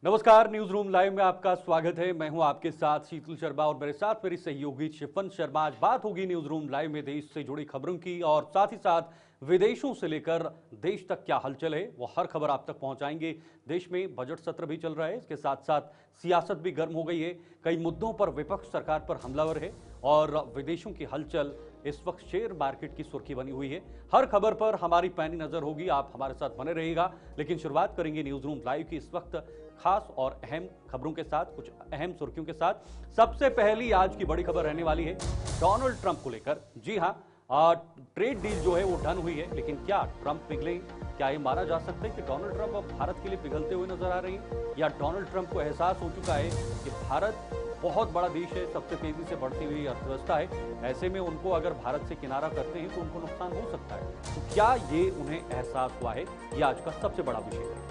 नमस्कार, news room live में आपका स्वागत है। मैं हूं आपके साथ शीतल शर्मा और मेरे साथ मेरी सहयोगी शिफन शर्मा। आज बात होगी न्यूज रूम लाइव में देश से जुड़ी खबरों की और साथ ही साथ विदेशों से लेकर देश तक क्या हलचल है वो हर खबर आप तक पहुंचाएंगे। देश में बजट सत्र भी चल रहा है, इसके साथ साथ सियासत भी गर्म हो गई है। कई मुद्दों पर विपक्ष सरकार पर हमलावर है और विदेशों की हलचल इस वक्त शेयर मार्केट की सुर्खी बनी हुई है। हर खबर पर हमारी पैनी नजर होगी, आप हमारे साथ बने रहिएगा। लेकिन शुरुआत करेंगे न्यूज रूम लाइव की इस वक्त खास और अहम खबरों के साथ, कुछ अहम सुर्खियों के साथ। सबसे पहली आज की बड़ी खबर रहने वाली है डोनाल्ड ट्रंप को लेकर। जी हां, ट्रेड डील जो है वो डन हुई है, लेकिन क्या ट्रंप पिघले? क्या ये माना जा सकता है कि डोनाल्ड ट्रंप अब भारत के लिए पिघलते हुए नजर आ रही है, या डोनाल्ड ट्रंप को एहसास हो चुका है कि भारत बहुत बड़ा देश है, सबसे तेजी से बढ़ती हुई अर्थव्यवस्था है, ऐसे में उनको अगर भारत से किनारा करते हैं तो उनको नुकसान हो सकता है। तो क्या ये उन्हें एहसास हुआ है? ये आज का सबसे बड़ा विषय है।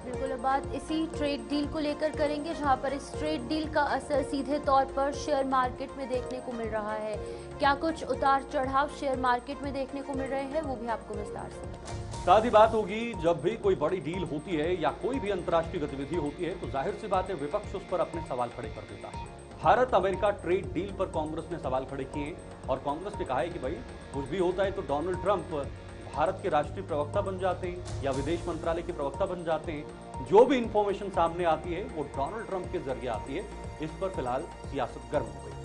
बिल्कुल, अब बात इसी ट्रेड डील को लेकर करेंगे, जहां पर इस ट्रेड डील का असर सीधे तौर पर शेयर मार्केट में देखने को मिल रहा है। क्या कुछ उतार चढ़ाव शेयर मार्केट में देखने को मिल रहे हैं, वो भी आपको विस्तार से बताएंगे। साथ ही बात होगी, जब भी कोई बड़ी डील होती है या कोई भी अंतर्राष्ट्रीय गतिविधि होती है तो जाहिर सी बात है विपक्ष उस पर अपने सवाल खड़े कर देता है। भारत अमेरिका ट्रेड डील पर कांग्रेस ने सवाल खड़े किए और कांग्रेस ने कहा है कि भाई कुछ भी होता है तो डोनाल्ड ट्रंप भारत के राष्ट्रीय प्रवक्ता बन जाते हैं या विदेश मंत्रालय के प्रवक्ता बन जाते हैं। जो भी इंफॉर्मेशन सामने आती है वो डोनाल्ड ट्रंप के जरिए आती है। इस पर फिलहाल सियासत गर्म हो गई।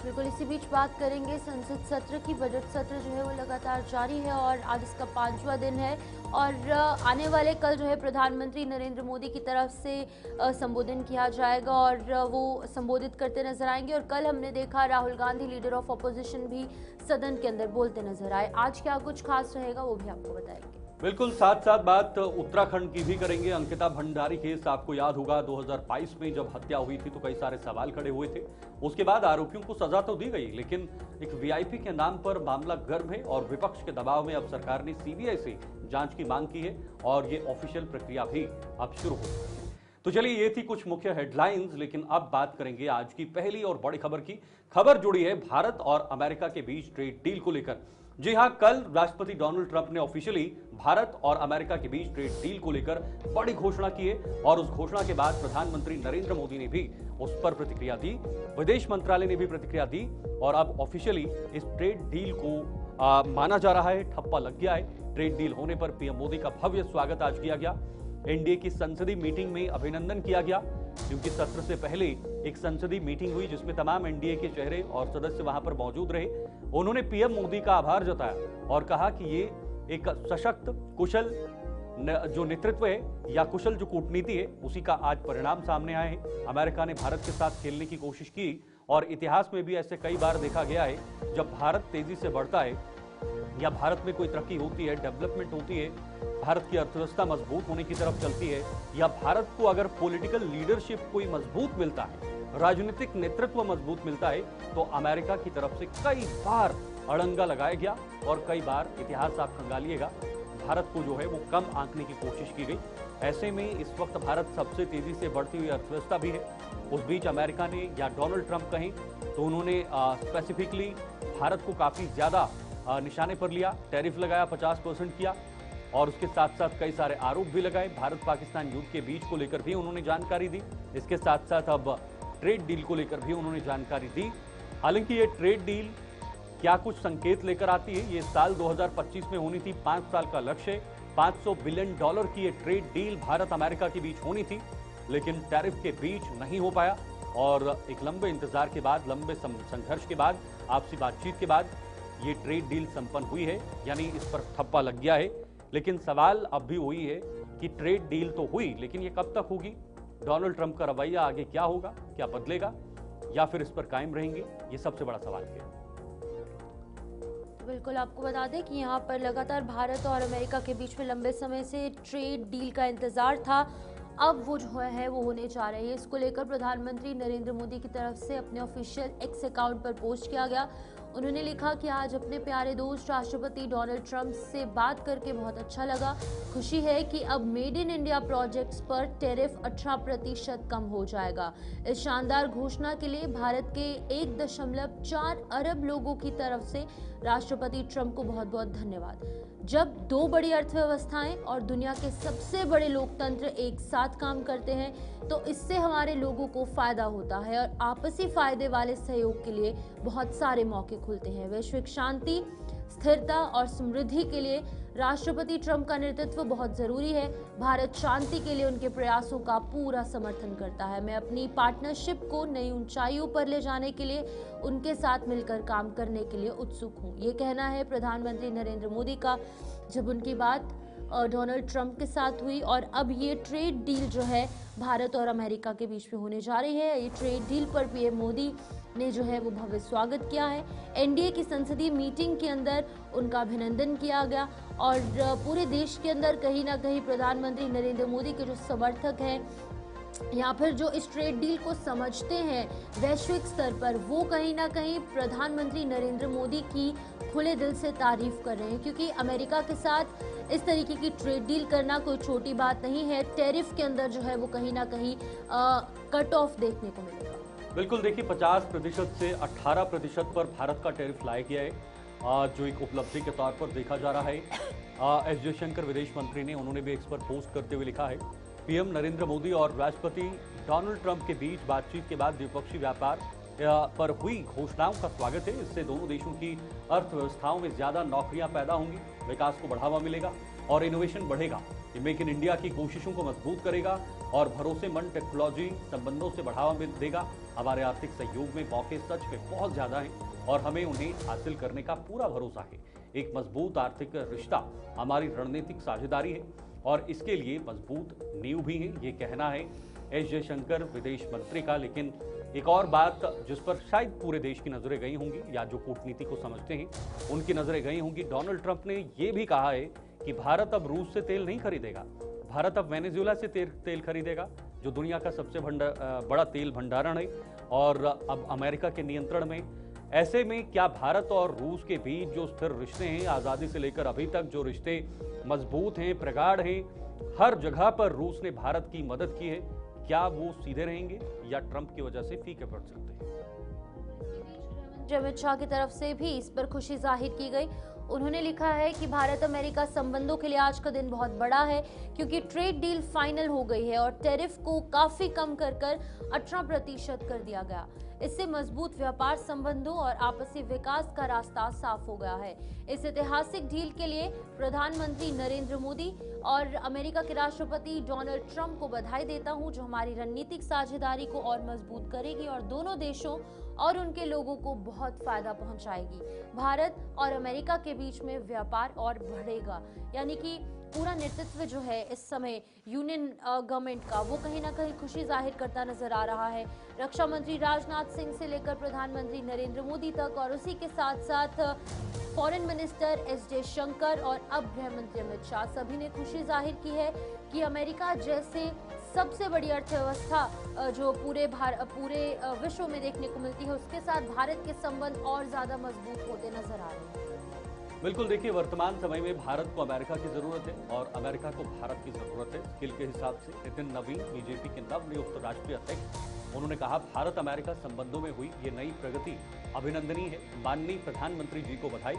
बिल्कुल, इसी बीच बात करेंगे संसद सत्र की। बजट सत्र जो है वो लगातार जारी है और आज इसका 5वां दिन है और आने वाले कल जो है प्रधानमंत्री नरेंद्र मोदी की तरफ से संबोधन किया जाएगा और वो संबोधित करते नजर आएंगे। और कल हमने देखा Rahul Gandhi, leader of opposition, भी सदन के अंदर बोलते नजर आए। आज क्या कुछ खास रहेगा वो भी आपको बताएंगे। बिल्कुल, साथ साथ बात उत्तराखंड की भी करेंगे। अंकिता भंडारी केस आपको याद होगा, 2022 में जब हत्या हुई थी तो कई सारे सवाल खड़े हुए थे। उसके बाद आरोपियों को सजा तो दी गई, लेकिन एक वीआईपी के नाम पर मामला गर्म है और विपक्ष के दबाव में अब सरकार ने सीबीआई से जांच की मांग की है और ये ऑफिशियल प्रक्रिया भी अब शुरू हो चुकी है। तो चलिए, ये थी कुछ मुख्य हेडलाइंस, लेकिन अब बात करेंगे आज की पहली और बड़ी खबर की। खबर जुड़ी है भारत और अमेरिका के बीच ट्रेड डील को लेकर। जी हां, कल राष्ट्रपति डोनाल्ड ट्रंप ने ऑफिशियली भारत और अमेरिका के बीच ट्रेड डील को लेकर बड़ी घोषणा की है और उस घोषणा के बाद प्रधानमंत्री नरेंद्र मोदी ने भी उस पर प्रतिक्रिया दी, विदेश मंत्रालय ने भी प्रतिक्रिया दी और अब ऑफिशियली इस ट्रेड डील को माना जा रहा है, ठप्पा लग गया है। ट्रेड डील होने पर पीएम मोदी का भव्य स्वागत आज किया गया। एनडीए की संसदीय मीटिंग में अभिनंदन किया गया, क्योंकि सत्र से पहले एक संसदीय मीटिंग हुई जिसमें तमाम एनडीए के चेहरे और सदस्य वहां पर मौजूद रहे। उन्होंने पीएम मोदी का आभार जताया और कहा कि ये एक सशक्त, कुशल जो नेतृत्व है या कुशल जो कूटनीति है उसी का आज परिणाम सामने आए हैं। अमेरिका ने भारत के साथ खेलने की कोशिश की और इतिहास में भी ऐसे कई बार देखा गया है, जब भारत तेजी से बढ़ता है या भारत में कोई तरक्की होती है, डेवलपमेंट होती है, भारत की अर्थव्यवस्था मजबूत होने की तरफ चलती है, या भारत को अगर पॉलिटिकल लीडरशिप कोई मजबूत मिलता है, राजनीतिक नेतृत्व मजबूत मिलता है, तो अमेरिका की तरफ से कई बार अड़ंगा लगाया गया और कई बार इतिहास आप खंगालिएगा, भारत को जो है वो कम आंकने की कोशिश की गई। ऐसे में इस वक्त भारत सबसे तेजी से बढ़ती हुई अर्थव्यवस्था भी है। उस बीच अमेरिका ने या डोनाल्ड ट्रंप कहें तो उन्होंने स्पेसिफिकली भारत को काफी ज्यादा निशाने पर लिया, टैरिफ लगाया, 50% किया और उसके साथ साथ कई सारे आरोप भी लगाए। भारत पाकिस्तान युद्ध के बीच को लेकर भी उन्होंने जानकारी दी। इसके साथ साथ अब ट्रेड डील को लेकर भी उन्होंने जानकारी दी। हालांकि ये ट्रेड डील क्या कुछ संकेत लेकर आती है, ये साल 2025 में होनी थी, 5 साल का लक्ष्य, $500 बिलियन की ये ट्रेड डील भारत अमेरिका के बीच होनी थी, लेकिन टैरिफ के बीच नहीं हो पाया और एक लंबे इंतजार के बाद, लंबे संघर्ष के बाद, आपसी बातचीत के बाद ये ट्रेड डील संपन्न हुई है, यानी इस पर ठप्पा लग गया है। लेकिन सवाल अब भी वही है कि ट्रेड डील तो हुई, लेकिन ये कब तक होगी? डोनाल्ड ट्रंप का रवैया आगे क्या होगा? क्या बदलेगा या फिर इस पर कायम रहेंगे? ये सबसे बड़ा सवाल है। बिल्कुल, आपको बता दें कि यहाँ पर लगातार भारत और अमेरिका के बीच में लंबे समय से ट्रेड डील का इंतजार था। अब वो जो है वो होने जा रही है। इसको लेकर प्रधानमंत्री नरेंद्र मोदी की तरफ से अपने ऑफिशियल एक्स अकाउंट पर पोस्ट किया गया। उन्होंने लिखा कि आज अपने प्यारे दोस्त राष्ट्रपति डोनाल्ड ट्रंप से बात करके बहुत अच्छा लगा। खुशी है कि अब मेड इन इंडिया प्रोजेक्ट्स पर टैरिफ 18% कम हो जाएगा। इस शानदार घोषणा के लिए भारत के 1.4 अरब लोगों की तरफ से राष्ट्रपति ट्रंप को बहुत बहुत धन्यवाद। जब दो बड़ी अर्थव्यवस्थाएं और दुनिया के सबसे बड़े लोकतंत्र एक साथ काम करते हैं तो इससे हमारे लोगों को फायदा होता है और आपसी फायदे वाले सहयोग के लिए बहुत सारे मौके खुलते हैं। वैश्विक शांति, स्थिरता और समृद्धि के लिए राष्ट्रपति ट्रंप का नेतृत्व बहुत जरूरी है। भारत शांति के लिए उनके प्रयासों का पूरा समर्थन करता है। मैं अपनी पार्टनरशिप को नई ऊंचाइयों पर ले जाने के लिए उनके साथ मिलकर काम करने के लिए उत्सुक हूं। ये कहना है प्रधानमंत्री नरेंद्र मोदी का जब उनकी बात डोनाल्ड ट्रंप के साथ हुई। और अब ये ट्रेड डील जो है भारत और अमेरिका के बीच में होने जा रही है। ये ट्रेड डील पर पीएम मोदी ने जो है वो भव्य स्वागत किया है। एनडीए की संसदीय मीटिंग के अंदर उनका अभिनंदन किया गया और पूरे देश के अंदर कहीं ना कहीं प्रधानमंत्री नरेंद्र मोदी के जो समर्थक हैं या फिर जो इस ट्रेड डील को समझते हैं वैश्विक स्तर पर, वो कहीं ना कहीं प्रधानमंत्री नरेंद्र मोदी की खुले दिल से तारीफ कर रहे हैं, क्योंकि अमेरिका के साथ इस तरीके की ट्रेड डील करना कोई छोटी बात नहीं है। टैरिफ के अंदर जो है वो कहीं ना कहीं कट ऑफ देखने को मिलेगा। बिल्कुल, देखिए 50% से 18% पर भारत का टैरिफ लाया गया है, जो एक उपलब्धि के तौर पर देखा जा रहा है। एस जयशंकर विदेश मंत्री ने, उन्होंने भी इस पर पोस्ट करते हुए लिखा है, पीएम नरेंद्र मोदी और राष्ट्रपति डोनाल्ड ट्रंप के बीच बातचीत के बाद द्विपक्षीय व्यापार पर हुई घोषणाओं का स्वागत है। इससे दोनों देशों की अर्थव्यवस्थाओं में ज्यादा नौकरियां पैदा होंगी, विकास को बढ़ावा मिलेगा और इनोवेशन बढ़ेगा। ये मेक इन इंडिया की कोशिशों को मजबूत करेगा और भरोसेमंद टेक्नोलॉजी संबंधों से बढ़ावा देगा। हमारे आर्थिक सहयोग में मौके सच में बहुत ज्यादा हैं और हमें उन्हें हासिल करने का पूरा भरोसा है। एक मजबूत आर्थिक रिश्ता हमारी रणनीतिक साझेदारी है और इसके लिए मजबूत नींव भी है, ये कहना है एस जयशंकर विदेश मंत्री का। लेकिन एक और बात जिस पर शायद पूरे देश की नजरें गई होंगी या जो कूटनीति को समझते हैं उनकी नजरें गई होंगी, डोनाल्ड ट्रंप ने ये भी कहा है कि भारत अब रूस से तेल नहीं खरीदेगा, भारत अब वेनेजुएला से तेल खरीदेगा, जो दुनिया का सबसे बड़ा तेल भंडारण है और अब अमेरिका के नियंत्रण में। ऐसे में क्या भारत और रूस के बीच जो स्थिर रिश्ते हैं, आज़ादी से लेकर अभी तक जो रिश्ते मजबूत हैं, प्रगाढ़ हैं, हर जगह पर रूस ने भारत की मदद की है, क्या वो सीधे रहेंगे या ट्रंप की वजह से फीके पड़ सकते हैं? अमित शाह की तरफ से भी इस पर खुशी जाहिर की गई। उन्होंने लिखा है कि भारत अमेरिका संबंधों के लिए आज का दिन बहुत बड़ा है, क्योंकि ट्रेड डील फाइनल हो गई है और टैरिफ को काफी कम कर 18% कर दिया गया। इससे मजबूत व्यापार संबंधों और आपसी विकास का रास्ता साफ हो गया है। इस ऐतिहासिक डील के लिए प्रधानमंत्री नरेंद्र मोदी और अमेरिका के राष्ट्रपति डोनाल्ड ट्रंप को बधाई देता हूं, जो हमारी रणनीतिक साझेदारी को और मजबूत करेगी और दोनों देशों और उनके लोगों को बहुत फायदा पहुंचाएगी। भारत और अमेरिका के बीच में व्यापार और बढ़ेगा, यानी कि पूरा नेतृत्व जो है इस समय यूनियन गवर्नमेंट का, वो कहीं ना कहीं खुशी जाहिर करता नजर आ रहा है। रक्षा मंत्री राजनाथ सिंह से लेकर प्रधानमंत्री नरेंद्र मोदी तक और उसी के साथ साथ फॉरेन मिनिस्टर एस जयशंकर और अब गृह मंत्री अमित शाह, सभी ने खुशी जाहिर की है कि अमेरिका जैसे सबसे बड़ी अर्थव्यवस्था जो पूरे विश्व में देखने को मिलती है, उसके साथ भारत के संबंध और ज्यादा मजबूत होते नजर आ रहे हैं। बिल्कुल, देखिए वर्तमान समय में भारत को अमेरिका की जरूरत है और अमेरिका को भारत की जरूरत है। स्किल के हिसाब से नितिन नवीन, बीजेपी के नवनियुक्त राष्ट्रीय अध्यक्ष, उन्होंने कहा भारत अमेरिका संबंधों में हुई ये नई प्रगति अभिनंदनीय है। माननीय प्रधानमंत्री जी को बधाई।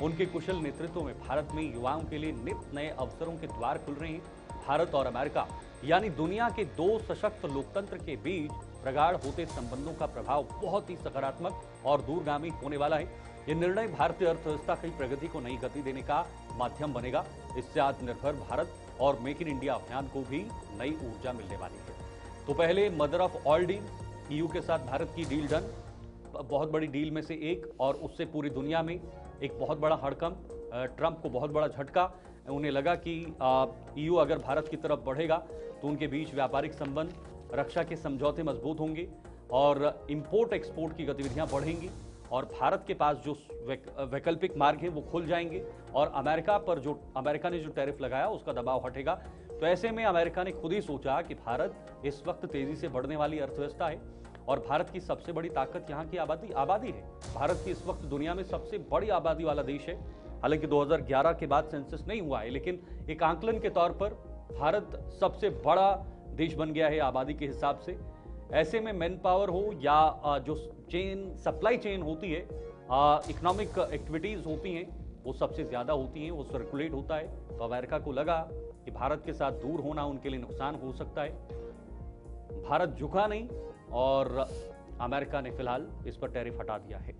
उनके कुशल नेतृत्व में भारत में युवाओं के लिए नित नए अवसरों के द्वार खुल रहे हैं। भारत और अमेरिका यानी दुनिया के दो सशक्त लोकतंत्र के बीच प्रगाढ़ होते संबंधों का प्रभाव बहुत ही सकारात्मक और दूरगामी होने वाला है। ये निर्णय भारतीय अर्थव्यवस्था की प्रगति को नई गति देने का माध्यम बनेगा। इससे आत्मनिर्भर भारत और मेक इन इंडिया अभियान को भी नई ऊर्जा मिलने वाली है। तो पहले mother of all deal, EU के साथ भारत की डील डन, बहुत बड़ी डील में से एक, और उससे पूरी दुनिया में एक बहुत बड़ा हड़कंप, ट्रंप को बहुत बड़ा झटका। उन्हें लगा कि ईयू अगर भारत की तरफ बढ़ेगा तो उनके बीच व्यापारिक संबंध, रक्षा के समझौते मजबूत होंगे और इंपोर्ट एक्सपोर्ट की गतिविधियां बढ़ेंगी और भारत के पास जो वैकल्पिक मार्ग हैं वो खुल जाएंगे और अमेरिका ने जो टैरिफ लगाया उसका दबाव हटेगा। तो ऐसे में अमेरिका ने खुद ही सोचा कि भारत इस वक्त तेजी से बढ़ने वाली अर्थव्यवस्था है और भारत की सबसे बड़ी ताकत यहाँ की आबादी आबादी है। भारत की इस वक्त दुनिया में सबसे बड़ी आबादी वाला देश है। हालांकि 2011 के बाद सेंसस नहीं हुआ है, लेकिन एक आंकलन के तौर पर भारत सबसे बड़ा देश बन गया है आबादी के हिसाब से। ऐसे में मैन पावर हो या जो सप्लाई चेन होती है, इकोनॉमिक एक्टिविटीज होती हैं, वो सबसे ज्यादा होती हैं, वो सर्कुलेट होता है। तो अमेरिका को लगा कि भारत के साथ दूर होना उनके लिए नुकसान हो सकता है। भारत झुका नहीं और अमेरिका ने फिलहाल इस पर टैरिफ हटा दिया है।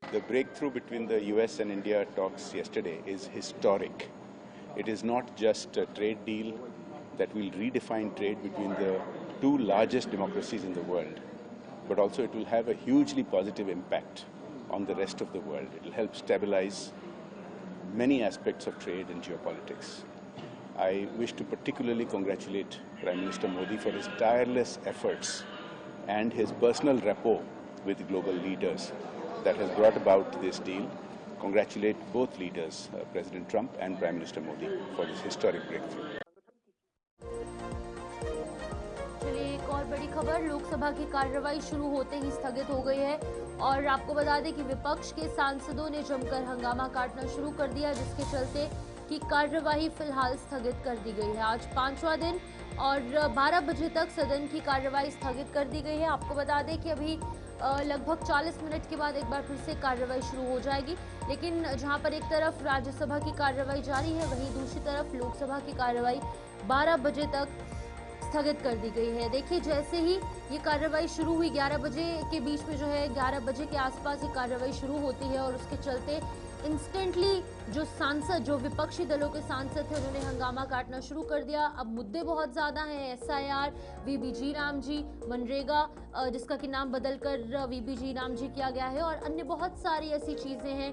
The breakthrough between the US and India talks yesterday is historic. It is not just a trade deal that will redefine trade between the two largest democracies in the world, but also it will have a hugely positive impact on the rest of the world. It will help stabilize many aspects of trade and geopolitics. I wish to particularly congratulate Prime Minister Modi for his tireless efforts and his personal rapport with global leaders that has brought about this deal. Congratulate both leaders, President Trump and Prime Minister Modi, for this historic breakthrough. चलिए एक और बड़ी खबर, लोकसभा की कार्रवाई शुरू होते ही स्थगित हो गई है और आपको बता दें कि विपक्ष के सांसदों ने जमकर हंगामा काटना शुरू कर दिया, जिसके चलते की कार्यवाही फिलहाल स्थगित कर दी गई है। आज 5वां दिन और 12 बजे तक सदन की कार्यवाही स्थगित कर दी गई है। आपको बता दें कि अभी लगभग 40 मिनट के बाद एक बार फिर से कार्रवाई शुरू हो जाएगी, लेकिन जहां पर एक तरफ राज्यसभा की कार्रवाई जारी है, वहीं दूसरी तरफ लोकसभा की कार्रवाई 12 बजे तक स्थगित कर दी गई है। देखिए जैसे ही ये कार्रवाई शुरू हुई, 11 बजे के बीच में जो है 11 बजे के आसपास ये कार्रवाई शुरू होती है और उसके चलते इंस्टेंटली जो सांसद, जो विपक्षी दलों के सांसद थे, उन्होंने हंगामा काटना शुरू कर दिया। अब मुद्दे बहुत ज़्यादा हैं, SIR, VBG राम जी, मनरेगा जिसका कि नाम बदलकर VBG राम जी किया गया है और अन्य बहुत सारी ऐसी चीज़ें हैं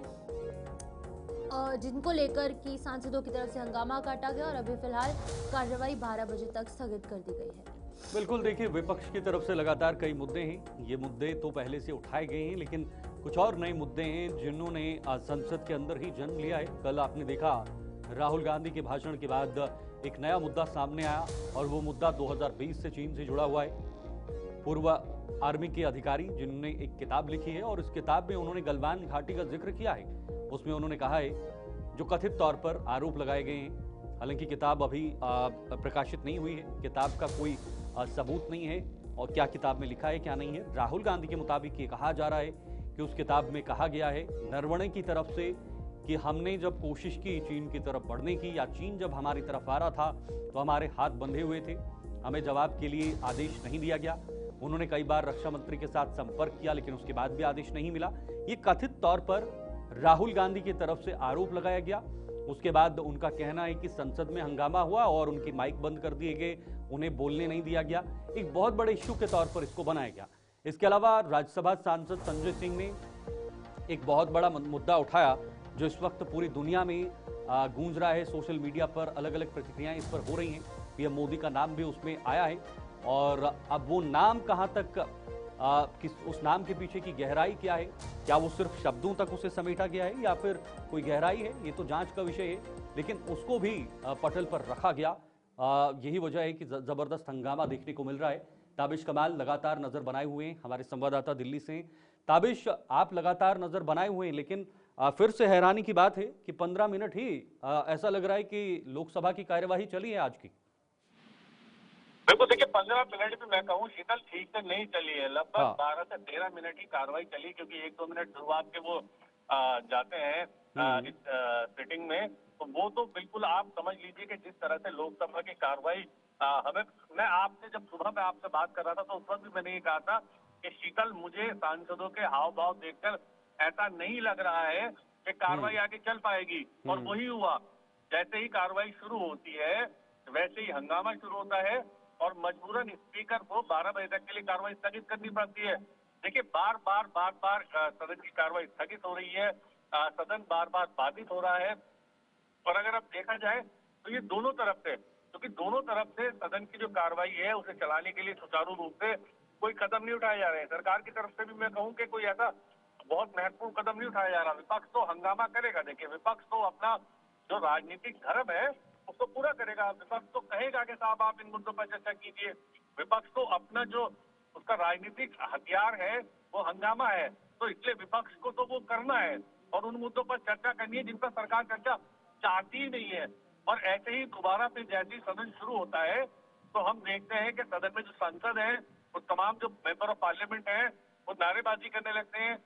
जिनको लेकर कि सांसदों की तरफ से हंगामा काटा गया और अभी फिलहाल कार्रवाई 12 बजे तक स्थगित कर दी गई है। बिल्कुल, देखिए विपक्ष की तरफ से लगातार कई मुद्दे हैं। ये मुद्दे तो पहले से उठाए गए हैं, लेकिन कुछ और नए मुद्दे हैं जिन्होंने संसद के अंदर ही जन्म लिया है। कल आपने देखा राहुल गांधी के भाषण के बाद एक नया मुद्दा सामने आया और वो मुद्दा 2020 से चीन से जुड़ा हुआ है। पूर्व आर्मी के अधिकारी जिन्होंने एक किताब लिखी है और इस किताब में उन्होंने गलवान घाटी का जिक्र किया है। उसमें उन्होंने कहा है जो कथित तौर पर आरोप लगाए गए हैं, हालांकि किताब अभी प्रकाशित नहीं हुई है, किताब का कोई सबूत नहीं है और क्या किताब में लिखा है क्या नहीं है। राहुल गांधी के मुताबिक ये कहा जा रहा है कि उस किताब में कहा गया है नरवणे की तरफ से कि हमने जब कोशिश की चीन की तरफ बढ़ने की या चीन जब हमारी तरफ आ रहा था तो हमारे हाथ बंधे हुए थे, हमें जवाब के लिए आदेश नहीं दिया गया। उन्होंने कई बार रक्षा मंत्री के साथ संपर्क किया लेकिन उसके बाद भी आदेश नहीं मिला। ये कथित तौर पर राहुल गांधी की तरफ से आरोप लगाया गया। उसके बाद उनका कहना है कि संसद में हंगामा हुआ और उनकी माइक बंद कर दिए गए, उन्हें बोलने नहीं दिया गया। एक बहुत बड़े इश्यू के तौर पर इसको बनाया गया। इसके अलावा राज्यसभा सांसद संजय सिंह ने एक बहुत बड़ा मुद्दा उठाया जो इस वक्त पूरी दुनिया में गूंज रहा है। सोशल मीडिया पर अलग अलग प्रतिक्रियाएं इस पर हो रही हैं। पीएम मोदी का नाम भी उसमें आया है और अब वो नाम कहां तक उस नाम के पीछे की गहराई क्या है, क्या वो सिर्फ शब्दों तक उसे समेटा गया है या फिर कोई गहराई है, ये तो जांच का विषय है, लेकिन उसको भी पटल पर रखा गया। यही वजह है कि जबरदस्त हंगामा देखने को मिल रहा है। ताबिश कमाल लगातार नजर बनाए हुए हैं, हमारे संवाददाता दिल्ली से। ताबिश, आप लगातार नजर बनाए हुए हैं, लेकिन फिर से हैरानी की बात है कि 15 मिनट ही ऐसा लग रहा है कि लोकसभा की कार्यवाही चली है आज की। बिल्कुल, देखिए 15 मिनट भी मैं कहूँ शीतल ठीक से नहीं चली है। लगभग 12 से 13 मिनट ही कार्रवाई चली, क्योंकि 1-2 मिनट शुरुआत के वो जाते हैं इस सिटिंग में, तो वो तो बिल्कुल आप समझ लीजिए कि जिस तरह से लोकसभा की कार्रवाई मैं आपसे जब सुबह में आपसे बात कर रहा था तो उस वक्त भी मैंने ये कहा था कि शीतल, मुझे सांसदों के हाव भाव देखकर ऐसा नहीं लग रहा है कि कार्रवाई आगे चल पाएगी, और वही हुआ। जैसे ही कार्रवाई शुरू होती है वैसे ही हंगामा शुरू होता है और मजबूरन स्पीकर को 12 बजे तक के लिए कार्रवाई स्थगित करनी पड़ती है। देखिए बार बार सदन की कार्रवाई स्थगित हो रही है, सदन बार बार बाधित हो रहा है। और अगर अब देखा जाए तो ये दोनों तरफ से, क्योंकि दोनों तरफ से सदन की जो कार्रवाई है उसे चलाने के लिए सुचारू रूप से कोई कदम नहीं उठाए जा रहे हैं। सरकार की तरफ से भी मैं कहूँ कि कोई ऐसा बहुत महत्वपूर्ण कदम नहीं उठाया जा रहा। विपक्ष तो हंगामा करेगा। देखिए विपक्ष तो अपना जो राजनीतिक धर्म है उसको पूरा करेगा। विपक्ष तो कहेगा कि साहब आप इन मुद्दों पर चर्चा कीजिए। विपक्ष तो अपना जो उसका राजनीतिक हथियार है वो हंगामा है, तो इसलिए विपक्ष को तो वो करना है और उन मुद्दों पर चर्चा करनी है जिन पर सरकार चर्चा चाहती ही नहीं है। और ऐसे ही दोबारा फिर जैसे ही सदन शुरू होता है तो हम देखते हैं कि सदन में जो सांसद हैं, वो तमाम जो मेंबर ऑफ पार्लियामेंट हैं, वो नारेबाजी करने लगते हैं।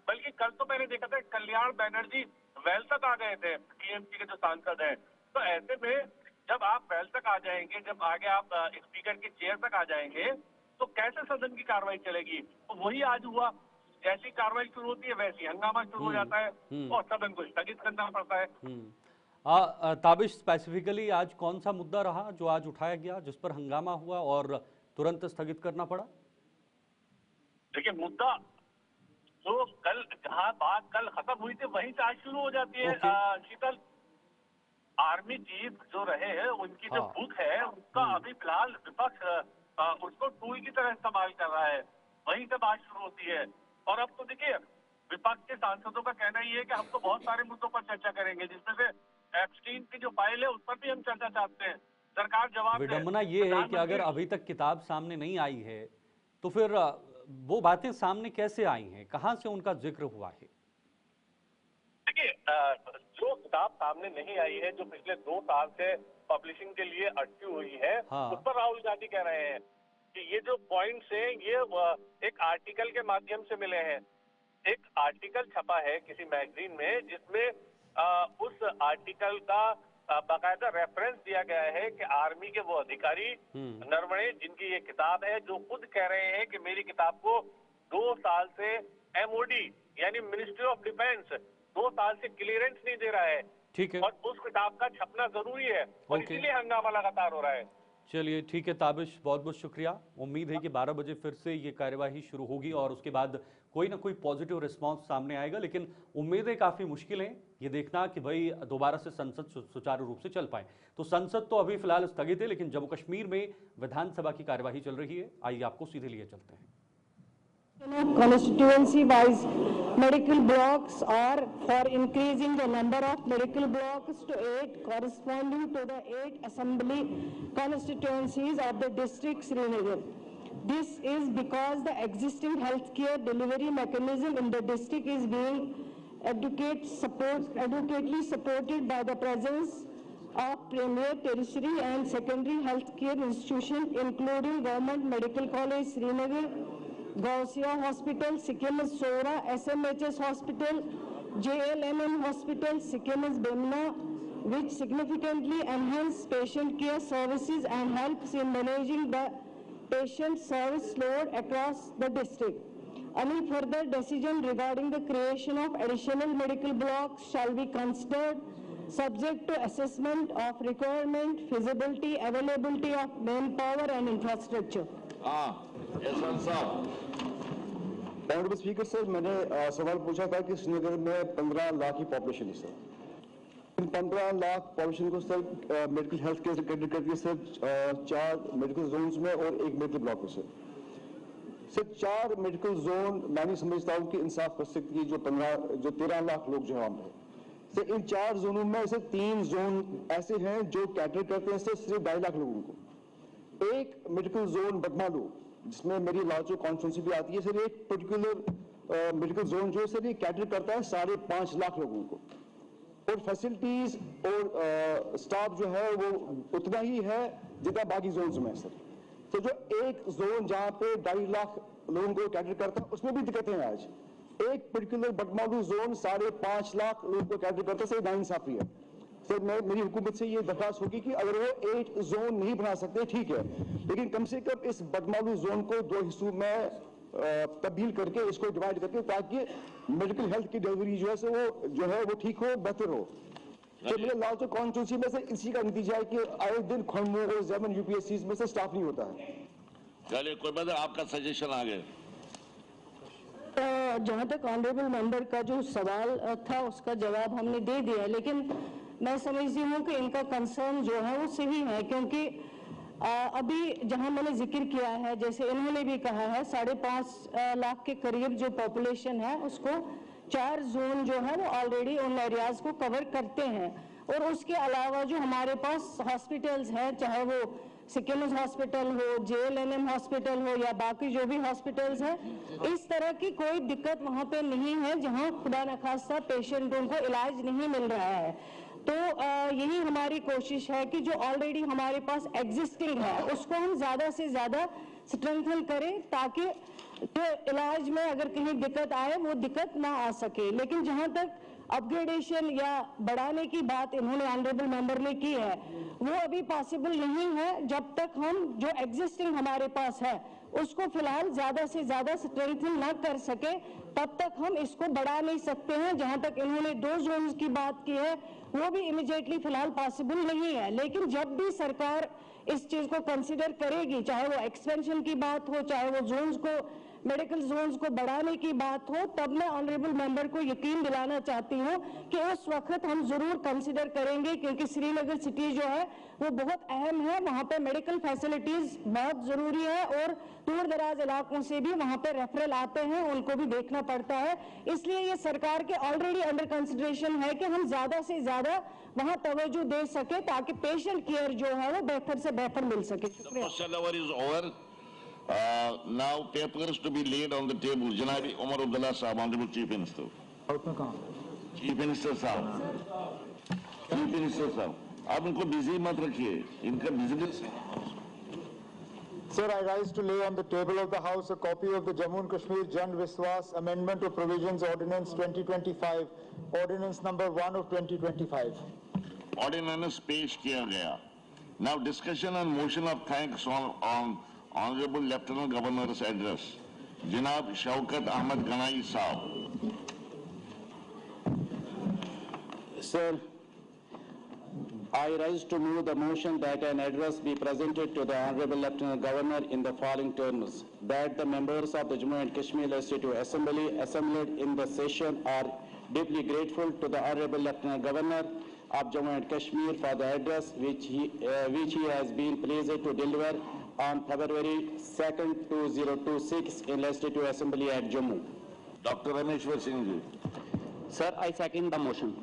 बल्कि कल तो मैंने देखा था कल्याण बैनर्जी वेल तक आ गए थे, टीएमसी के जो सांसद हैं। तो ऐसे में जब आप वेल तक आ जाएंगे, जब आगे आप स्पीकर की चेयर तक आ जाएंगे, तो कैसे सदन की कार्रवाई चलेगी? तो वही आज हुआ, जैसी कार्रवाई शुरू होती है वैसी हंगामा शुरू हो जाता है और सदन को स्थगित करना पड़ता है। ताबिश, स्पेसिफिकली आज कौन सा मुद्दा रहा जो आज उठाया गया जिस पर हंगामा हुआ और तुरंत स्थगित करना पड़ा? देखिए, मुद्दा जो कल जहां बात कल खत्म हुई थी वहीं से आज शुरू हो जाती है। शीतल, आर्मी चीफ जो रहे हैं उनकी जो बुक है उसका अभी फिलहाल विपक्ष उसको टूल की तरह इस्तेमाल कर रहा है, वहीं से बात शुरू होती है। और अब तो देखिए विपक्ष के सांसदों का कहना ही है कि हम तो बहुत सारे मुद्दों पर चर्चा करेंगे, जिसमें से एप्स्टीन की जो फाइल है उस पर भी हम चर्चा चाहते हैं। सरकार जवाब दे। विडंबना ये है कि अगर अभी तक किताब सामने नहीं आई है तो फिर वो बातें सामने कैसे आई हैं, कहां से उनका जिक्र हुआ है? देखिए, जो किताब सामने नहीं आई है, जो पिछले 2 साल से पब्लिशिंग के लिए अटकी हुई है, उस पर राहुल गांधी कह रहे हैं कि ये जो पॉइंट्स हैं ये एक आर्टिकल के माध्यम से मिले हैं। एक आर्टिकल छपा है किसी मैगजीन में जिसमें उस आर्टिकल का बाकायदा रेफरेंस दिया गया है कि आर्मी के वो अधिकारी नरवणे जिनकी ये किताब है, जो खुद कह रहे हैं कि मेरी किताब को 2 साल से एमओडी यानी मिनिस्ट्री ऑफ डिफेंस 2 साल से क्लियरेंस नहीं दे रहा है। ठीक है, और उस किताब का छपना जरूरी है और इसीलिए हंगामा लगातार हो रहा है। चलिए ठीक है ताबिश, बहुत बहुत शुक्रिया। उम्मीद है कि 12 बजे फिर से ये कार्यवाही शुरू होगी और उसके बाद कोई ना कोई पॉजिटिव रिस्पांस सामने आएगा, लेकिन उम्मीदें काफ़ी मुश्किल हैं। ये देखना कि भाई दोबारा से संसद सुचारू रूप से चल पाए। तो संसद तो अभी फिलहाल स्थगित है, लेकिन जम्मू कश्मीर में विधानसभा की कार्यवाही चल रही है। आइए आपको सीधे लिए चलते हैं। Constituency wise medical blocks are for increasing the number of medical blocks to 8 corresponding to the 8 assembly constituencies of the district Srinagar. This is because the existing healthcare delivery mechanism in the district is being adequately supported by the presence of premier, tertiary and secondary healthcare institutions including Government Medical College Srinagar, Gausia Hospital, Sikkimus Sora, SMHS Hospital, JLMN Hospital, Sikkimus Bemna, which significantly enhance patient care services and helps in managing the patient service load across the district. Any further decision regarding the creation of additional medical blocks shall be considered subject to assessment of requirement, feasibility, availability of manpower and infrastructure. Honourable speaker sir, मैंने सवाल पूछा था कि श्रीनगर में 15 लाख की population है sir. इन 15 lakh population को sir medical health care से कैटर करती है सर 4 मेडिकल जोन्स में और 1 मेडिकल ब्लॉक में सर 4 मेडिकल जोन मैं नहीं समझता हूँ कि इंसाफ कर सकती है जो 13 लाख लोग जो है वहाँ सर। इन 4 जोनों में से 3 जोन ऐसे हैं जो कैटर करते हैं सर सिर्फ 2.5 लाख लोगों को। एक मेडिकल जोन बदमालू जिसमें मेरी लालचो कॉन्स्टिट्यूंसी भी आती है सर, एक पर्टिकुलर मेडिकल जोन जो है सर ये कैटर करता है 5.5 लाख लोगों को और फैसिलिटीज और स्टाफ जो है वो उतना ही है जितना बाकी जोन्स में है सर। तो जो एक जोन जहाँ पे 2.5 लाख लोगों को कैटर करता है उसमें भी दिक्कतें हैं आज। एक पर्टिकुलर बटमालू जोन 5.5 लाख लोगों को कैटर करता है, सर नाइंसाफी है सर। मेरी हुकूमत से ये दरख्वास्त होगी कि अगर वो 8 जोन नहीं बना सकते ठीक है, लेकिन कम से कम इस बदमालू जोन को 2 हिस्सों में तब्दील करके इसको डिवाइड करके ताकि मेडिकल हेल्थ की डिलीवरी जो है वो ठीक हो, बेहतर हो। तो मेरे लालचो कॉन्स्टिट्यूंसी में से इसी का नतीजा है कि आए दिन खंडों और ज़ेमन यूपीएससी में से स्टाफ नहीं होता है। चलिए कोई बात, आपका सजेशन आ गया। जहाँ तक ऑनरेबल मेंबर का जो सवाल था उसका जवाब हमने दे दिया, लेकिन मैं समझती हूँ कि इनका कंसर्न जो है वो सही है, क्योंकि अभी जहाँ मैंने जिक्र किया है जैसे इन्होंने भी कहा है 5.5 लाख के करीब जो पॉपुलेशन है उसको 4 जोन जो है वो ऑलरेडी उन एरियाज को कवर करते हैं और उसके अलावा जो हमारे पास हॉस्पिटल्स हैं, चाहे वो सिकिम्स हॉस्पिटल हो, JLNM हॉस्पिटल हो या बाकी जो भी हॉस्पिटल्स हैं, इस तरह की कोई दिक्कत वहाँ पे नहीं है जहाँ खुदा न खास्ता पेशेंटों को इलाज नहीं मिल रहा है। तो यही हमारी कोशिश है कि जो ऑलरेडी हमारे पास एग्जिस्टिंग है उसको हम ज़्यादा से ज़्यादा स्ट्रेंथन करें, ताकि तो इलाज में अगर कहीं दिक्कत आए वो दिक्कत ना आ सके। लेकिन जहाँ तक अपग्रेडेशन या बढ़ाने की बात इन्होंने ऑनरेबल मेंबर ने की है, वो अभी पॉसिबल नहीं है जब तक हम जो एग्जिस्टिंग हमारे पास है उसको फिलहाल ज्यादा से ज्यादा स्ट्रेंथन ना कर सके, तब तक हम इसको बढ़ा नहीं सकते हैं। जहां तक इन्होंने 2 जोन्स की बात की है वो भी इमीडिएटली फिलहाल पॉसिबल नहीं है, लेकिन जब भी सरकार इस चीज को कंसिडर करेगी, चाहे वो एक्सपेंशन की बात हो, चाहे वो जोन्स को, मेडिकल जोन्स को बढ़ाने की बात हो, तब मैं ऑनरेबल मेंबर को यकीन दिलाना चाहती हूं कि उस वक्त हम जरूर कंसिडर करेंगे, क्योंकि श्रीनगर सिटी जो है वो बहुत अहम है, वहां पे मेडिकल फैसिलिटीज बहुत जरूरी है और दूर दराज इलाकों से भी वहां पे रेफरल आते हैं, उनको भी देखना पड़ता है। इसलिए ये सरकार के ऑलरेडी अंडर कंसिडरेशन है कि हम ज्यादा से ज्यादा वहां तवज्जो दे सके ताकि पेशेंट केयर जो है वो बेहतर से बेहतर मिल सके। शुक्रिया। Now papers to be laid on the table. Janabi Omar Abdullah Sahab, Honorable Chief Minister. Chief Minister Sahab. Chief Minister Sahab. आप इनको बिजी मत रखिए, इनका बिजनेस है। Sir, I rise to lay on the table of the House a copy of the Jammu and Kashmir Jan Viswas Amendment to Provisions Ordinance 2025, Ordinance number 1 of 2025. Ordinance पेश किया गया. Now discussion and motion of thanks on Honorable Lieutenant Governor's address. Janab Shaukat Ahmed Ganai Sahab. Sir, I rise to move the motion that an address be presented to the Honorable Lieutenant Governor in the following terms: that the members of the Jammu and Kashmir Legislative Assembly assembled in the session are deeply grateful to the Honorable Lieutenant Governor of Jammu and Kashmir for the address which he has been pleased to deliver on February 2nd, 2026 in Legislative Assembly at Jammu. Dr. Rameshwar Singh ji. Sir, I second the motion.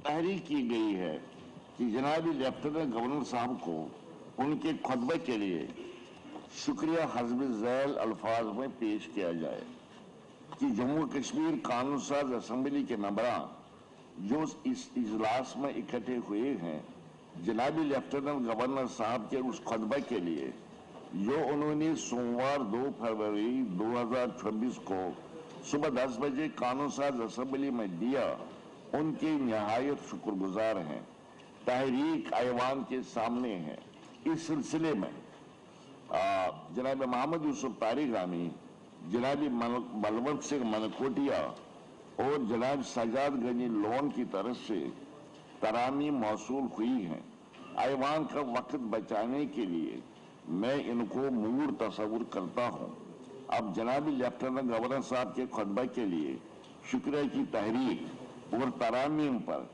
तहरीक की गई है कि जनाबी lieutenant governor साहब को उनके खुतबे के लिए शुक्रिया हस्ब ज़ैल अल्फाज में पेश किया जाए कि जम्मू कश्मीर कानून साज असेंबली के मेंबरान जो इस इजलास में इकट्ठे हुए हैं, जनाबी लेफ्टिनेंट गवर्नर साहब के उस खुतबे के लिए जो उन्होंने सोमवार 2 फरवरी 2026 को सुबह 10 बजे कानून साज असेंबली में दिया, उनके निहायत शुक्रगुजार हैं। तहरीक ऐवान के सामने है। इस सिलसिले में जनाब मोहम्मद यूसुफ तारिगामी, जनाबी बलवंत सिंह मनकोटिया और जनाब सजाद गंजी लोन की तरफ से तरामी मौसूल हुई हैं। ऐवान का वक्त बचाने के लिए मैं इनको मूड तस्वुर करता हूँ। अब जनाबी लेफ्टिनेंट गवर्नर साहब के खुतबे के लिए शुक्रिया की तहरीक और तरामीम पर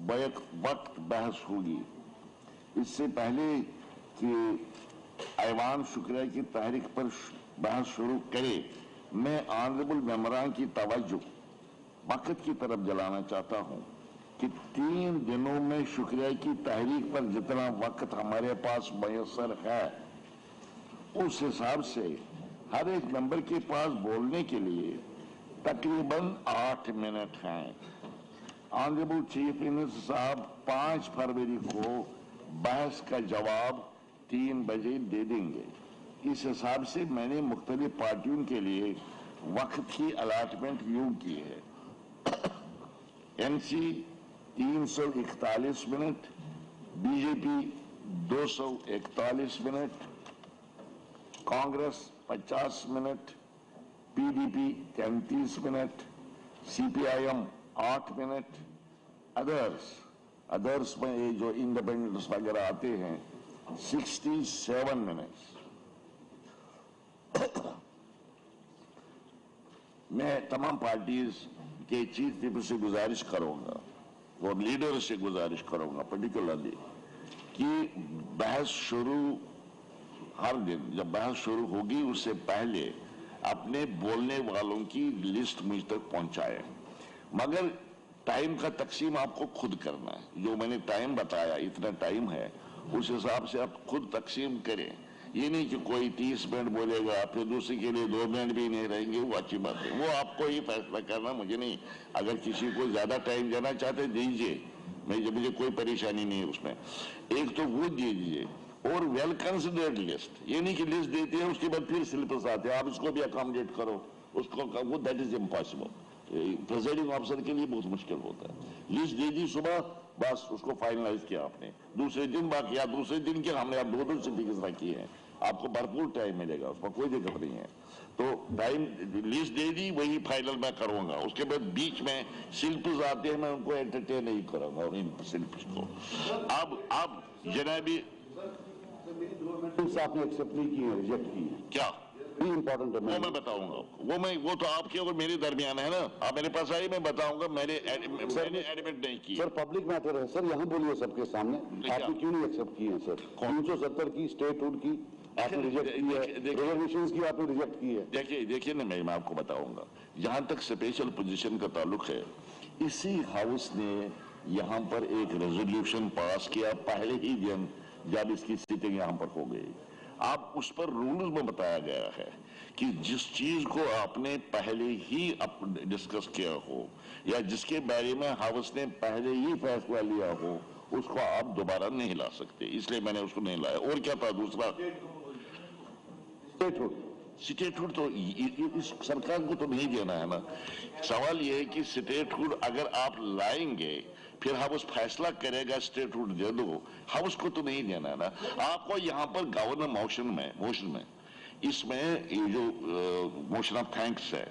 बैक वक्त बहस होगी। इससे पहले कि ऐवान शुक्रिया की तहरीक पर बहस शुरू करे, मैं ऑनरेबल मेंबरान की तवज्जो वक्त की तरफ दिलाना चाहता हूँ कि 3 दिनों में शुक्रिया की तहरीक पर जितना वक्त हमारे पास मयसर है, उस हिसाब से हर एक मेंबर के पास बोलने के लिए तकरीबन 8 मिनट हैं। ऑनरेबल चीफ मिनिस्टर साहब 5 फरवरी को बहस का जवाब 3 बजे दे देंगे। इस हिसाब से मैंने मुख्तलिफ पार्टियों के लिए वक्त की अलाटमेंट यूं की है। NC 341 minute, BJP 241 minute, Congress 50 minute, PDP 33 minute, CPIM 8 minute, others में ये जो इंडिपेंडेंट्स वगैरह आते हैं 67 मिनट्स। मैं तमाम पार्टीज के चीफ व्हिप से गुजारिश करूंगा और लीडर से गुजारिश करूंगा पर्टिकुलरली कि बहस शुरू हर दिन जब बहस शुरू होगी उससे पहले अपने बोलने वालों की लिस्ट मुझ तक पहुंचाए। मगर टाइम का तकसीम आपको खुद करना है। जो मैंने टाइम बताया, इतना टाइम है, उस हिसाब से आप खुद तकसीम करें। ये नहीं कि कोई 30 मिनट बोलेगा फिर दूसरे के लिए 2 मिनट भी नहीं रहेंगे, वो अच्छी बात है। वो आपको ही फैसला करना, मुझे नहीं। अगर किसी को ज्यादा टाइम देना चाहते दीजिए, मुझे कोई परेशानी नहीं है उसमें। एक तो वो दे दीजिए और वेल कंसिडर्ड लिस्ट। ये नहीं कि लिस्ट देते हैं उसके बाद फिर स्लिपर्स आते हैं, आप इसको भी अकोमोडेट करो उसको, वो that is impossible. Presiding officer के लिए बहुत मुश्किल होता है। लिस्ट दे दी सुबह, बस उसको फाइनलाइज किया आपने, दूसरे दिन बाकी, या दूसरे दिन के हमने आप 2 सर्टिफिकेट्स रखी है, आपको भरपूर टाइम मिलेगा, उसमें कोई दिक्कत नहीं है। तो टाइम लिस्ट दे दी, वही फाइनल मैं करूंगा। उसके बाद बीच में शिल्प्स आते हैं, मैं उनको एंटरटेन नहीं करूंगा इन शिल्प्स को। अब जनाबी आपने एक्सेप्ट नहीं की है, रिजेक्ट की है क्या इम्पोर्टेंट है, वो मैं बताऊंगा। वो तो आपके और मेरे दरमियान है ना, आप मेरे पास आई, मैं बताऊंगा। मैंने एडमिट नहीं की सर, पब्लिक मैटर है सर, यहाँ बोलिए सबके सामने, आपने क्यों नहीं एक्सेप्ट की है सर? 370 की स्टेटहुड की आपने रिजेक्ट की है, रिजर्वेशंस की आपने रिजेक्ट की है। देखिए ना, मैं आपको बताऊंगा। जहां तक स्पेशल पोजीशन का ताल्लुक है, इसी हाउस ने यहाँ पर एक रेजोल्यूशन पास किया पहले ही दिन जब इसकी सिटिंग यहाँ पर हो गई। आप उस पर रूल्स में बताया गया है कि जिस चीज को आपने पहले ही डिस्कस किया हो या जिसके बारे में हाउस ने पहले ही फैसला लिया हो, उसको आप दोबारा नहीं ला सकते। इसलिए मैंने उसको नहीं लाया। और क्या था दूसरा? स्टेटहुड तो इस सरकार को तो नहीं देना है ना। सवाल यह है कि स्टेटहुड अगर आप लाएंगे, फिर हाउस फैसला करेगा स्टेटहुड दे दो, हाउस को तो नहीं देना है ना आपको। यहाँ पर गवर्नर मोशन में इसमें ये जो मोशन ऑफ थैंक्स है,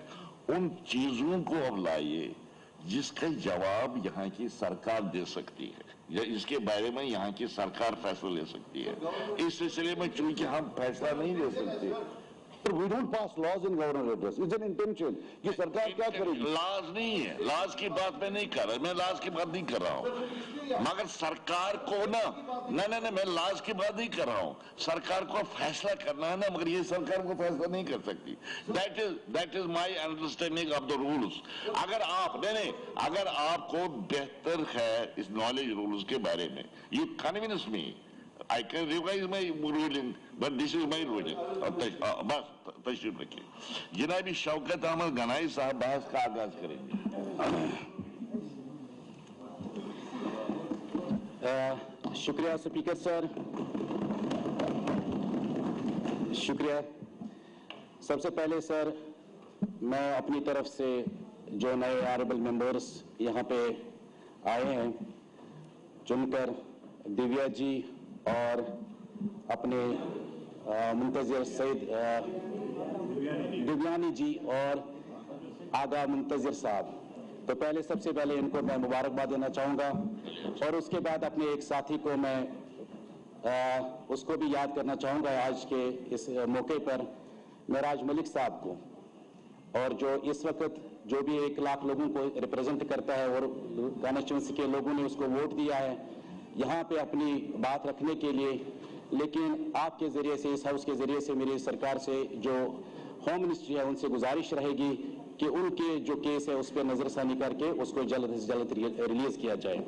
उन चीजों को अब लाइए जिसका जवाब यहाँ की सरकार दे सकती है या इसके बारे में यहाँ की सरकार फैसला ले सकती है। इस सिलसिले में चूंकि हम फैसला नहीं ले सकते, We don't pass laws in governor address. It's an intention कि सरकार क्या करेगी। लाज नहीं है, लाज की बात मैं नहीं कर रहा, मैं लाज की बात नहीं कर रहा हूँ। मगर सरकार को ना नहीं, मैं लाज की बात नहीं कर रहा हूँ। सरकार को फैसला करना है ना, मगर ये सरकार को फैसला नहीं कर सकती। That is my understanding of the rules. अगर आप अगर आपको बेहतर है इस नॉलेज रूल्स के बारे में, you convince me, I can revise my ruling, but this is my ruling. बस तशरीफ रखिए। जनाबी शौकत अहमद गनाई साहब बहस का आगाज करेंगे। शुक्रिया स्पीकर सर, शुक्रिया। सबसे पहले सर, मैं अपनी तरफ से जो नए ऑनरेबल मेंबर्स यहाँ पे आए हैं, चुनकर दिव्या जी और अपने मुंतजिर सईद दिव्यानी जी और आगा मुंतजिर साहब, तो पहले सबसे पहले इनको मैं मुबारकबाद देना चाहूँगा और उसके बाद अपने एक साथी को मैं उसको भी याद करना चाहूँगा आज के इस मौके पर, मेराज मलिक साहब को, और जो इस वक्त जो भी 1 लाख लोगों को रिप्रेजेंट करता है और कॉन्स्टिट्यूंसी के लोगों ने उसको वोट दिया है यहाँ पे अपनी बात रखने के लिए। लेकिन आपके ज़रिए से, इस हाउस के ज़रिए से मेरी सरकार से जो होम मिनिस्ट्री है उनसे गुजारिश रहेगी कि उनके जो केस है उस पर नज़रसानी करके उसको जल्द से जल्द रिलीज़ किया जाए।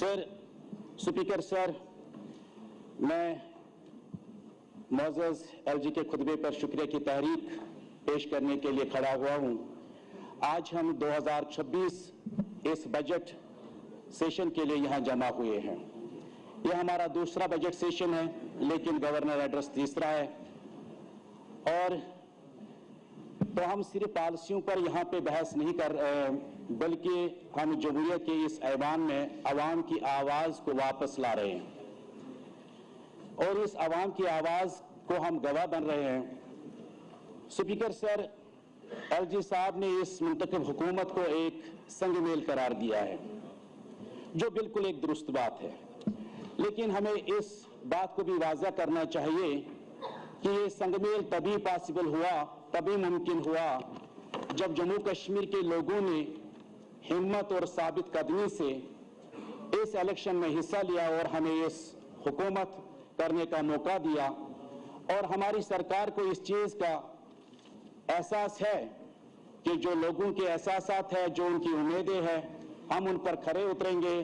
सर, स्पीकर सर, मैं मोअज़्ज़ज़ एलजी के खुतबे पर शुक्रिया की तहरीक पेश करने के लिए खड़ा हुआ हूँ। आज हम 2026 इस बजट सेशन के लिए यहाँ जमा हुए हैं। यह हमारा दूसरा बजट सेशन है, लेकिन गवर्नर एड्रेस तीसरा है। और तो हम सिर्फ पॉलिसियों पर यहाँ पे बहस नहीं कर रहे, बल्कि हम जमहूरियत के इस ऐवान में अवाम की आवाज़ को वापस ला रहे हैं और इस अवाम की आवाज़ को हम गवाह बन रहे हैं। स्पीकर सर, एलजी साहब ने इस मुंतखब हुकूमत को एक संगमेल करार दिया है, जो बिल्कुल एक दुरुस्त बात है। लेकिन हमें इस बात को भी वाज़ा करना चाहिए कि ये संगमेल तभी पॉसिबल हुआ, तभी मुमकिन हुआ, जब जम्मू कश्मीर के लोगों ने हिम्मत और साबित कदमी से इस इलेक्शन में हिस्सा लिया और हमें इस हुकूमत करने का मौका दिया। और हमारी सरकार को इस चीज़ का एहसास है कि जो लोगों के एहसासात है, जो उनकी उम्मीदें हैं, हम उन पर खरे उतरेंगे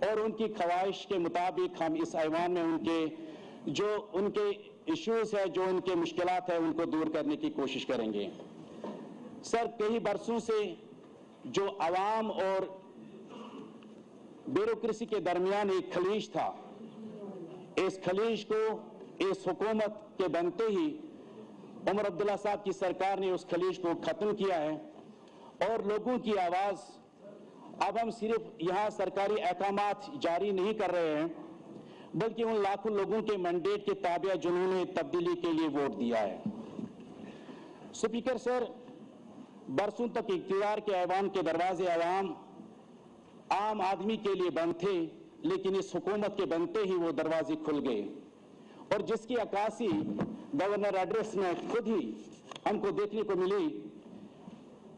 और उनकी ख्वाहिश के मुताबिक हम इस ऐवान में उनके इश्यूज है, जो उनके मुश्किलात है, उनको दूर करने की कोशिश करेंगे। सर, कई बरसों से जो आवाम और ब्यूरोक्रेसी के दरमियान एक खलीज था, इस खलीज को इस हुकूमत के बनते ही उमर अब्दुल्ला साहब की सरकार ने उस खलीज को खत्म किया है और लोगों की आवाज अब हम सिर्फ यहाँ सरकारी अहकामात जारी नहीं कर रहे हैं, बल्कि उन लाखों लोगों के मैंडेट के ताबिया जिन्होंने तब्दीली के लिए वोट दिया है। स्पीकर सर, बरसों तक इख्तियार के ऐवान के दरवाजे आम आदमी के लिए बंद थे, लेकिन इस हुकूमत के बनते ही वो दरवाजे खुल गए और जिसकी अक्कासी गवर्नर एड्रेस में खुद ही हमको देखने को मिली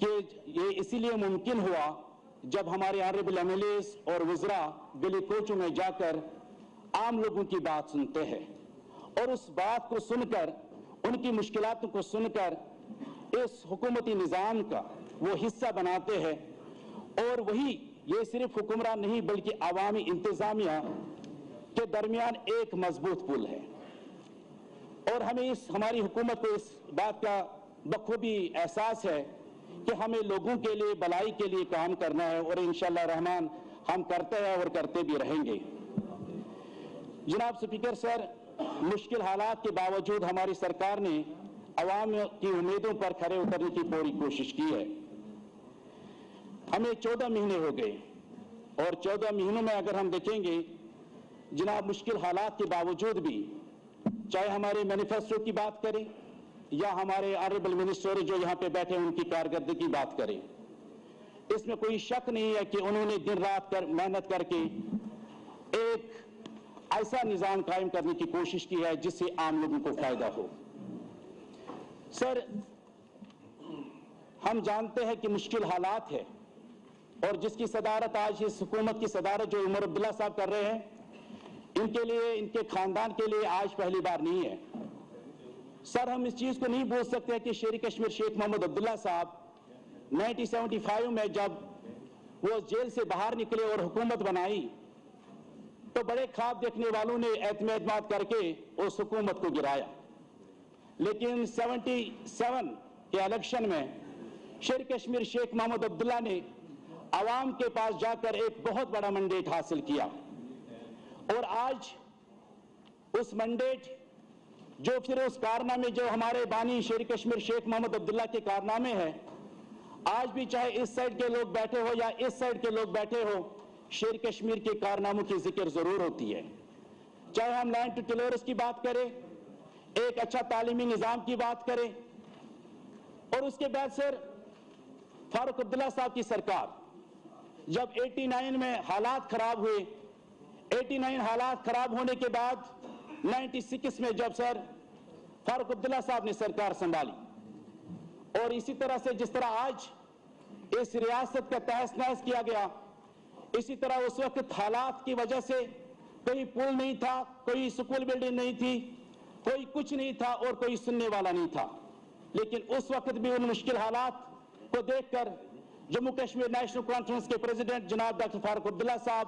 कि ये इसीलिए मुमकिन हुआ जब हमारे ऑनरेबल एमएलएस और वज़रा गली कोचों में जाकर आम लोगों की बात सुनते हैं और उस बात को सुनकर, उनकी मुश्किलातों को सुनकर इस हुकूमती निज़ाम का वो हिस्सा बनाते हैं और वही ये सिर्फ हुक्मरान नहीं बल्कि अवामी इंतजामिया के दरमियान एक मजबूत पुल है और हमें हमारी हुकूमत को इस बात का बखूबी एहसास है कि हमें लोगों के लिए, भलाई के लिए काम करना है और इंशाअल्लाह रहमान हम करते हैं और करते भी रहेंगे। जनाब स्पीकर सर, मुश्किल हालात के बावजूद हमारी सरकार ने अवाम की उम्मीदों पर खरे उतरने की पूरी कोशिश की है। हमें 14 महीने हो गए और 14 महीनों में अगर हम देखेंगे जनाब, मुश्किल हालात के बावजूद भी, चाहे हमारे मैनिफेस्टो की बात करें या हमारे ऑनरेबल मिनिस्टर जो यहाँ पे बैठे हैं उनकी कारकर्दगी की बात करें, इसमें कोई शक नहीं है कि उन्होंने दिन रात मेहनत करके एक ऐसा निजाम कायम करने की कोशिश की है जिससे आम लोगों को फायदा हो। सर, हम जानते हैं कि मुश्किल हालात है और जिसकी सदारत आज इस हुकूमत की सदारत जो उमर अब्दुल्ला साहब कर रहे हैं, इनके लिए, इनके खानदान के लिए आज पहली बार नहीं है। सर, हम इस चीज को नहीं भूल सकते कि शेर कश्मीर शेख मोहम्मद अब्दुल्ला साहब 1975 में जब वो जेल से बाहर निकले और हुकूमत बनाई तो बड़े ख्वाब देखने वालों ने एतमाद करके उस हुकूमत को गिराया, लेकिन 77 के इलेक्शन में शेर कश्मीर शेख मोहम्मद अब्दुल्ला ने आवाम के पास जाकर एक बहुत बड़ा मैंडेट हासिल किया और आज उस मैंडेट जो फिर उस कारनामे जो हमारे बानी शेर कश्मीर शेख मोहम्मद अब्दुल्ला के कारनामे हैं, आज भी चाहे इस साइड के लोग बैठे हो या इस साइड के लोग बैठे हो, शेर कश्मीर के कारनामों की जिक्र जरूर होती है। चाहे हम लैंड टू टेलोरस की बात करें, एक अच्छा तालीमी निजाम की बात करें और उसके बाद सर फारूक अब्दुल्ला साहब की सरकार जब 89 में हालात खराब हुए, 89 हालात खराब होने के बाद 96 में जब सर फारूक अब्दुल्ला साहब ने सरकार संभाली और इसी तरह से जिस तरह आज इस रियासत का तहस नहस किया गया, इसी तरह उस वक्त हालात की वजह से कोई पुल नहीं था, कोई स्कूल बिल्डिंग नहीं थी, कोई कुछ नहीं था और कोई सुनने वाला नहीं था, लेकिन उस वक्त भी उन मुश्किल हालात को देखकर जम्मू कश्मीर नेशनल कॉन्फ्रेंस के प्रेसिडेंट जनाब डॉक्टर फारूक अब्दुल्ला साहब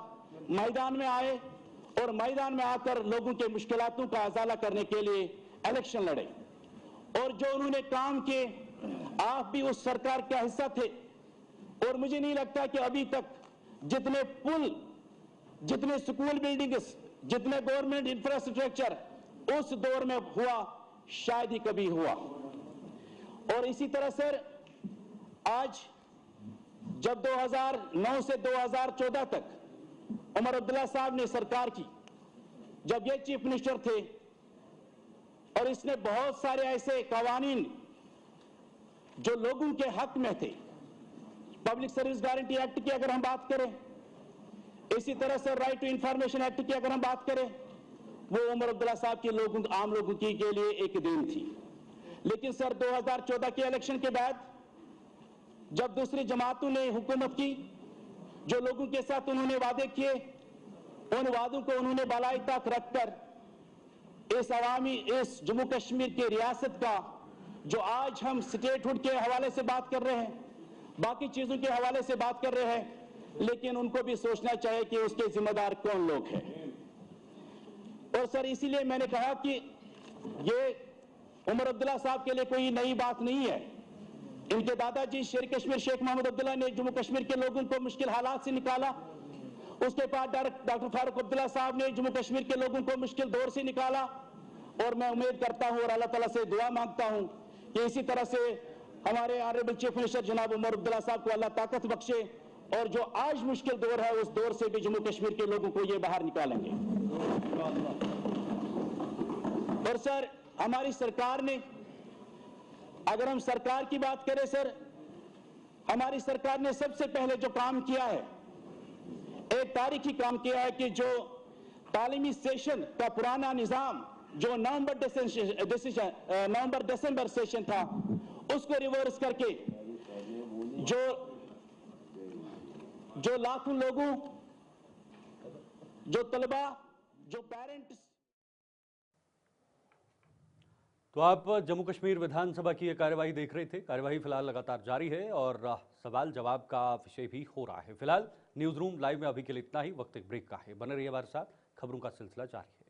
मैदान में आए और मैदान में आकर लोगों के मुश्किलातों का अजाला करने के लिए इलेक्शन लड़े और जो उन्होंने काम किए, आप भी उस सरकार का हिस्सा थे और मुझे नहीं लगता कि अभी तक जितने पुल, जितने स्कूल बिल्डिंग्स, जितने गवर्नमेंट इंफ्रास्ट्रक्चर उस दौर में हुआ शायद ही कभी हुआ। और इसी तरह सर आज जब 2009 से 2014 तक उमर अब्दुल्ला साहब ने सरकार की, जब ये चीफ मिनिस्टर थे और इसने बहुत सारे ऐसे कवानीन जो लोगों के हक में थे, पब्लिक सर्विस गारंटी एक्ट की अगर हम बात करें, इसी तरह से राइट टू इंफॉर्मेशन एक्ट की अगर हम बात करें, वो उमर अब्दुल्ला साहब के लोगों, आम लोगों की के लिए एक दिन थी। लेकिन सर 2014 के इलेक्शन के बाद जब दूसरी जमातों ने हुकूमत की, जो लोगों के साथ उन्होंने वादे किए, उन वादों को उन्होंने बलाई तक रखकर इस जम्मू कश्मीर के रियासत का जो आज हम स्टेटहुड के हवाले से बात कर रहे हैं, बाकी चीजों के हवाले से बात कर रहे हैं, लेकिन उनको भी सोचना चाहिए कि उसके जिम्मेदार कौन लोग हैं। और सर इसीलिए मैंने कहा कि ये उमर अब्दुल्ला साहब के लिए कोई नई बात नहीं है। इनके दादाजी शेर कश्मीर शेख मोहम्मद अब्दुल्ला ने जम्मू कश्मीर के लोगों को मुश्किल हालात से निकाला। उसके बाद डॉक्टर फारूक अब्दुल्ला साहब ने जम्मू कश्मीर के लोगों को मुश्किल दौर से निकाला। और मैं उम्मीद करता हूं और अल्लाह ताला से दुआ मांगता हूं कि इसी तरह से हमारे ऑनरेबल चीफ मिनिस्टर जनाब उमर अब्दुल्ला साहब को अल्लाह ताकत बख्शे और जो आज मुश्किल दौर है उस दौर से भी जम्मू कश्मीर के लोगों को ये बाहर निकालेंगे। और सर हमारी सरकार ने, अगर हम सरकार की बात करें सर, हमारी सरकार ने सबसे पहले जो काम किया है, एक तारीखी काम किया है कि जो तालीमी सेशन का पुराना निजाम जो नवंबर दिसंबर सेशन था उसको रिवर्स करके जो लाखों लोगों, जो तलबा, जो पेरेंट्स। तो आप जम्मू कश्मीर विधानसभा की ये कार्यवाही देख रहे थे। कार्यवाही फिलहाल लगातार जारी है और सवाल जवाब का विषय भी हो रहा है। फिलहाल न्यूज रूम लाइव में अभी के लिए इतना ही। वक्त एक ब्रेक का है, बने रहिए हमारे साथ, खबरों का सिलसिला जारी है।